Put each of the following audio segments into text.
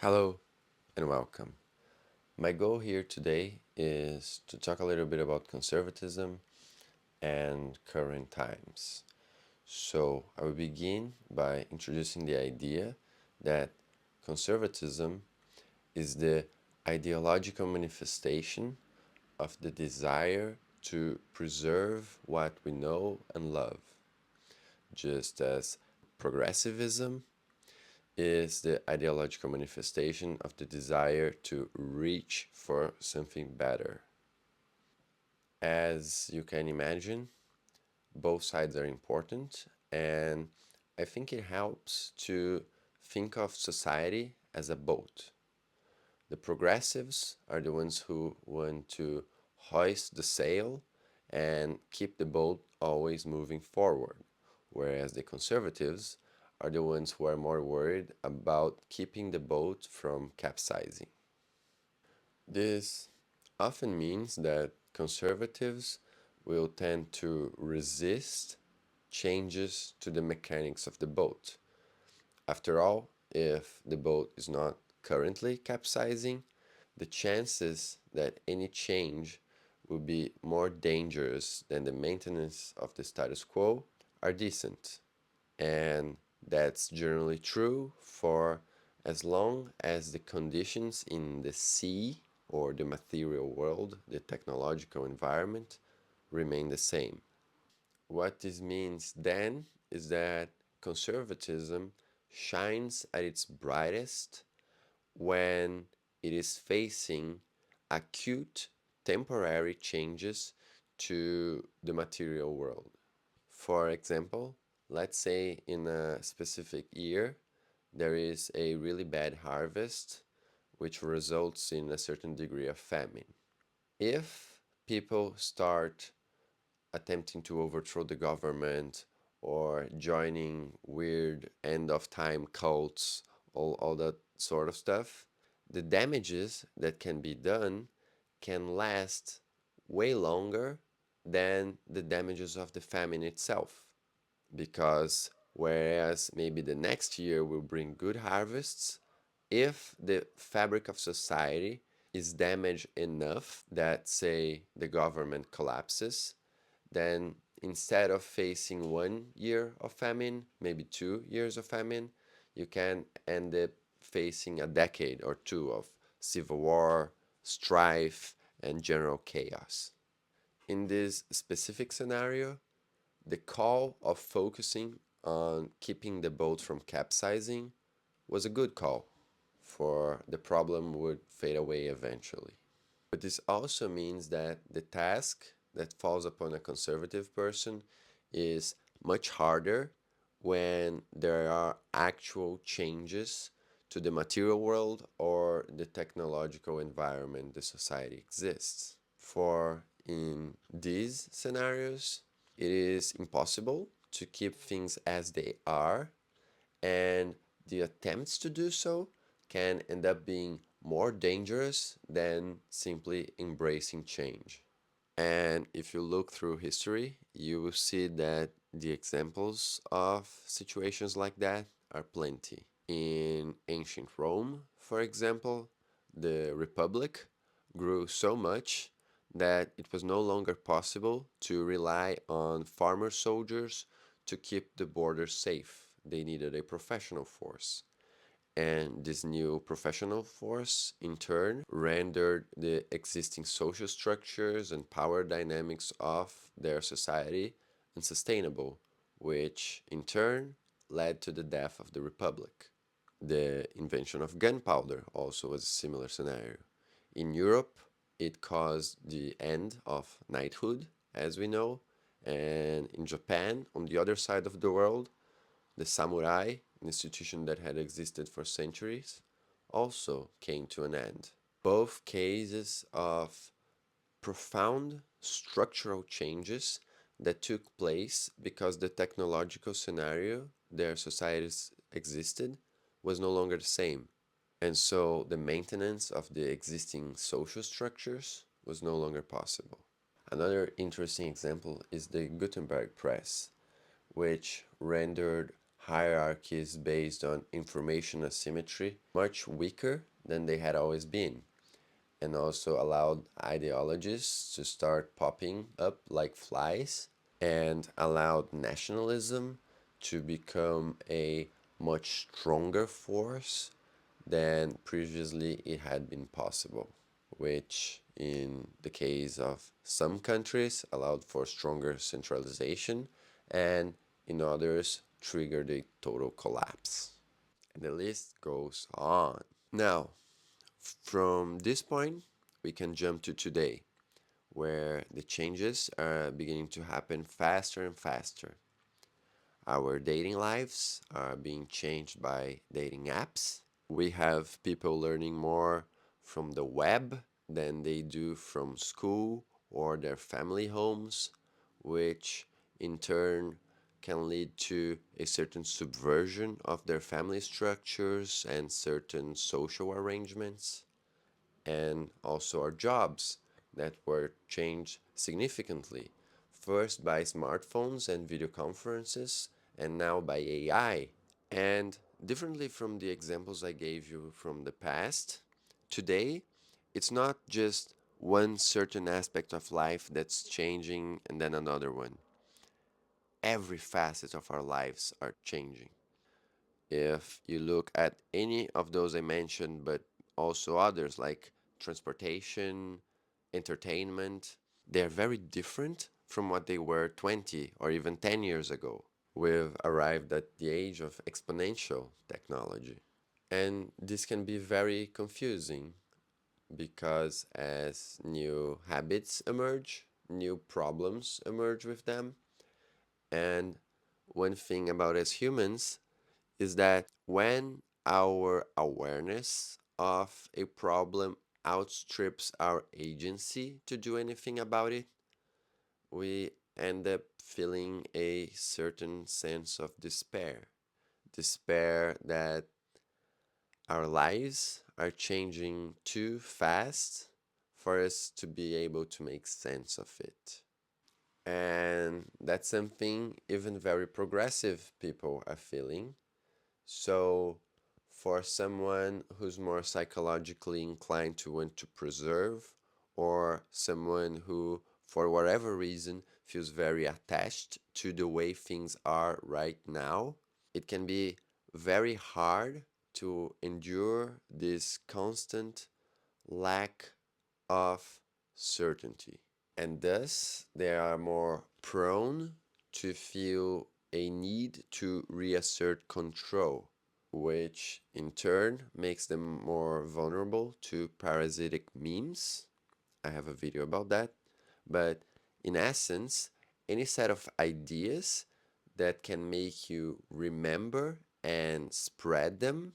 Hello and welcome. My goal here today is to talk a little bit about conservatism and current times. So, I will begin by introducing the idea that conservatism is the ideological manifestation of the desire to preserve what we know and love, just as progressivism is the ideological manifestation of the desire to reach for something better. As you can imagine, both sides are important, and I think it helps to think of society as a boat. The progressives are the ones who want to hoist the sail and keep the boat always moving forward, whereas the conservatives are the ones who are more worried about keeping the boat from capsizing. This often means that conservatives will tend to resist changes to the mechanics of the boat. After all, if the boat is not currently capsizing, the chances that any change will be more dangerous than the maintenance of the status quo are decent. And that's generally true for as long as the conditions in the sea or the material world, the technological environment, remain the same. What this means then is that conservatism shines at its brightest when it is facing acute temporary changes to the material world. For example, let's say in a specific year there is a really bad harvest which results in a certain degree of famine. If people start attempting to overthrow the government or joining weird end of time cults, all that sort of stuff, the damages that can be done can last way longer than the damages of the famine itself. Because whereas maybe the next year will bring good harvests, if the fabric of society is damaged enough that, say, the government collapses, then instead of facing 1 year of famine, maybe 2 years of famine, you can end up facing a decade or two of civil war, strife, and general chaos. In this specific scenario, the call of focusing on keeping the boat from capsizing was a good call, for the problem would fade away eventually. But this also means that the task that falls upon a conservative person is much harder when there are actual changes to the material world or the technological environment the society exists. For in these scenarios, it is impossible to keep things as they are, and the attempts to do so can end up being more dangerous than simply embracing change. And if you look through history, you will see that the examples of situations like that are plenty. In ancient Rome, for example, the Republic grew so much that it was no longer possible to rely on farmer soldiers to keep the border safe. They needed a professional force. And this new professional force, in turn, rendered the existing social structures and power dynamics of their society unsustainable, which in turn led to the death of the Republic. The invention of gunpowder also was a similar scenario. In Europe, it caused the end of knighthood, as we know, and in Japan, on the other side of the world, the samurai, an institution that had existed for centuries, also came to an end. Both cases of profound structural changes that took place because the technological scenario their societies existed was no longer the same. And so the maintenance of the existing social structures was no longer possible. Another interesting example is the Gutenberg press, which rendered hierarchies based on information asymmetry much weaker than they had always been, and also allowed ideologies to start popping up like flies, and allowed nationalism to become a much stronger force than previously it had been possible, which in the case of some countries allowed for stronger centralization, and in others triggered a total collapse. And the list goes on. Now, from this point, we can jump to today, where the changes are beginning to happen faster and faster. Our dating lives are being changed by dating apps. We have people learning more from the web than they do from school or their family homes, which in turn can lead to a certain subversion of their family structures and certain social arrangements, and also our jobs that were changed significantly, first by smartphones and video conferences, and now by AI. And differently from the examples I gave you from the past, today it's not just one certain aspect of life that's changing and then another one. Every facet of our lives are changing. If you look at any of those I mentioned, but also others like transportation, entertainment, they're very different from what they were 20 or even 10 years ago. We've arrived at the age of exponential technology. And this can be very confusing because as new habits emerge, new problems emerge with them. And one thing about as humans is that when our awareness of a problem outstrips our agency to do anything about it, we end up feeling a certain sense of despair. Despair that our lives are changing too fast for us to be able to make sense of it. And that's something even very progressive people are feeling. So, for someone who's more psychologically inclined to want to preserve, or someone who, for whatever reason, feels very attached to the way things are right now, it can be very hard to endure this constant lack of certainty. And thus, they are more prone to feel a need to reassert control, which in turn makes them more vulnerable to parasitic memes. I have a video about that. But in essence, any set of ideas that can make you remember and spread them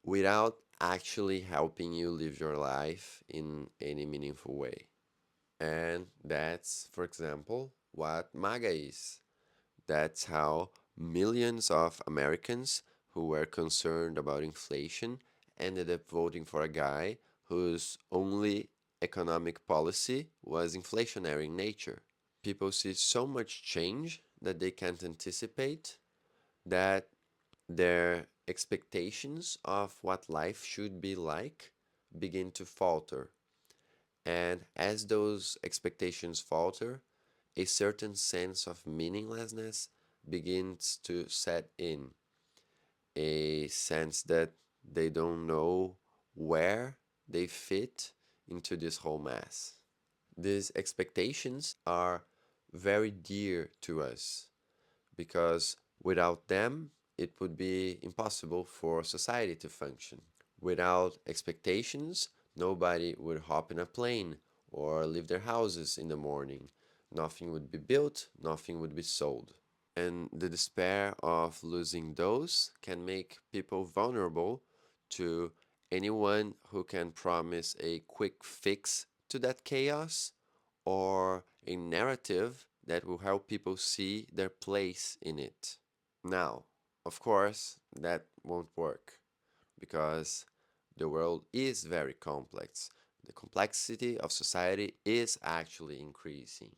without actually helping you live your life in any meaningful way. And that's, for example, what MAGA is. That's how millions of Americans who were concerned about inflation ended up voting for a guy whose only economic policy was inflationary in nature. People see so much change that they can't anticipate that their expectations of what life should be like begin to falter. And as those expectations falter, a certain sense of meaninglessness begins to set in, a sense that they don't know where they fit into this whole mess. These expectations are very dear to us because without them, it would be impossible for society to function. Without expectations, nobody would hop in a plane or leave their houses in the morning. Nothing would be built, nothing would be sold. And the despair of losing those can make people vulnerable to anyone who can promise a quick fix to that chaos or a narrative that will help people see their place in it. Now, of course, that won't work because the world is very complex. The complexity of society is actually increasing.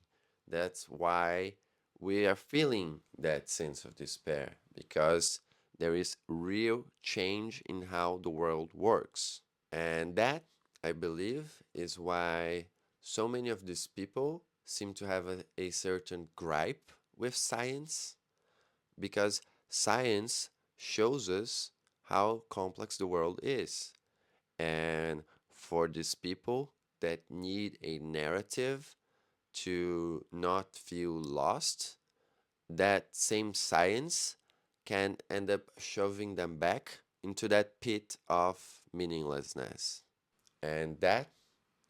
That's why we are feeling that sense of despair because there is real change in how the world works. And that, I believe, is why so many of these people seem to have a certain gripe with science, because science shows us how complex the world is. And for these people that need a narrative to not feel lost, that same science can end up shoving them back into that pit of meaninglessness. And that,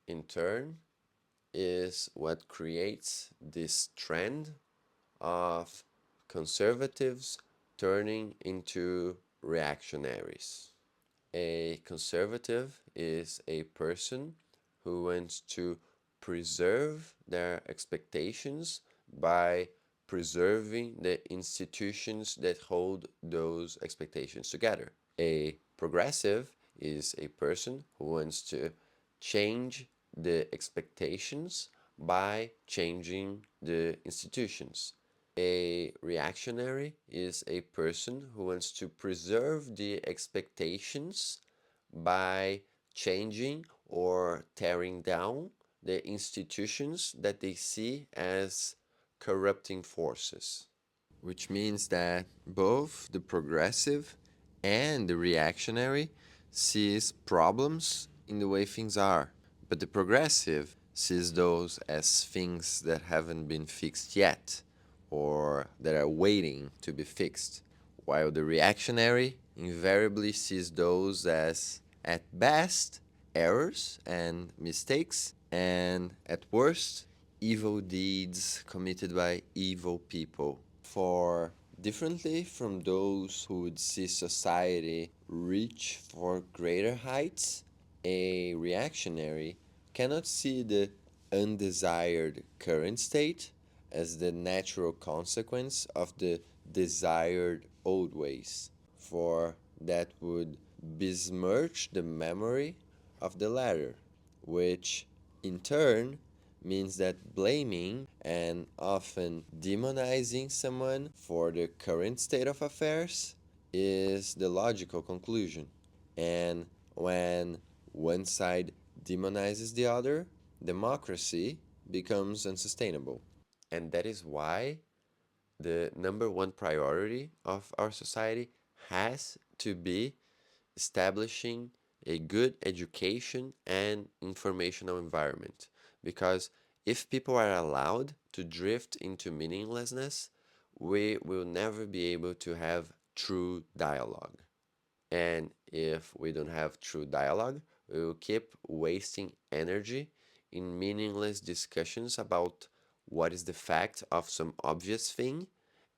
in turn, is what creates this trend of conservatives turning into reactionaries. A conservative is a person who wants to preserve their expectations by preserving the institutions that hold those expectations together. A progressive is a person who wants to change the expectations by changing the institutions. A reactionary is a person who wants to preserve the expectations by changing or tearing down the institutions that they see as corrupting forces. Which means that both the progressive and the reactionary sees problems in the way things are. But the progressive sees those as things that haven't been fixed yet or that are waiting to be fixed, while the reactionary invariably sees those as, at best, errors and mistakes, and at worst, evil deeds committed by evil people. For differently from those who would see society reach for greater heights, a reactionary cannot see the undesired current state as the natural consequence of the desired old ways, for that would besmirch the memory of the latter, which in turn means that blaming and often demonizing someone for the current state of affairs is the logical conclusion. And when one side demonizes the other, democracy becomes unsustainable. And that is why the number one priority of our society has to be establishing a good education and informational environment. Because if people are allowed to drift into meaninglessness, we will never be able to have true dialogue. And if we don't have true dialogue, we will keep wasting energy in meaningless discussions about what is the fact of some obvious thing,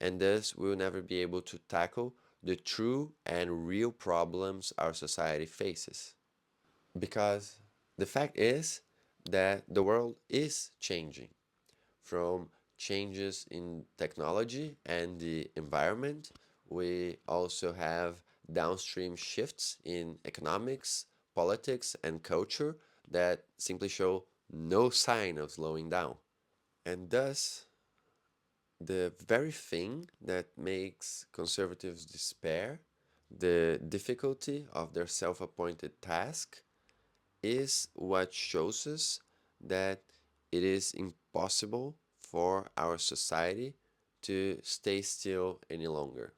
and thus we will never be able to tackle the true and real problems our society faces. Because the fact is that the world is changing, from changes in technology and the environment. We also have downstream shifts in economics, politics, and culture that simply show no sign of slowing down. And thus, the very thing that makes conservatives despair, the difficulty of their self appointed task, is what shows us that it is impossible for our society to stay still any longer.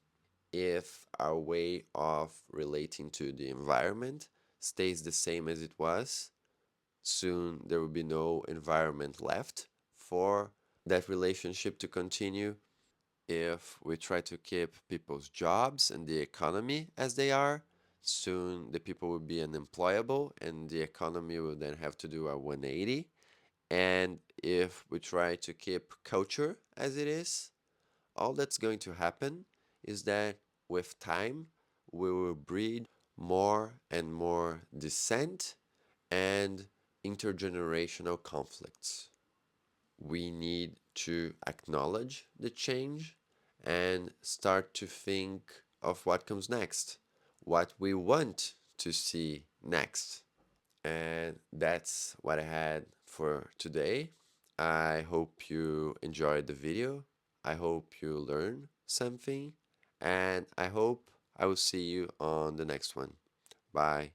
If our way of relating to the environment stays the same as it was, soon there will be no environment left for that relationship to continue. If we try to keep people's jobs and the economy as they are, soon the people will be unemployable and the economy will then have to do a 180. And if we try to keep culture as it is, all that's going to happen is that with time we will breed more and more dissent and intergenerational conflicts. We need to acknowledge the change and start to think of what comes next, what we want to see next. And that's what I had for today. I hope you enjoyed the video. I hope you learned something. And I hope I will see you on the next one. Bye.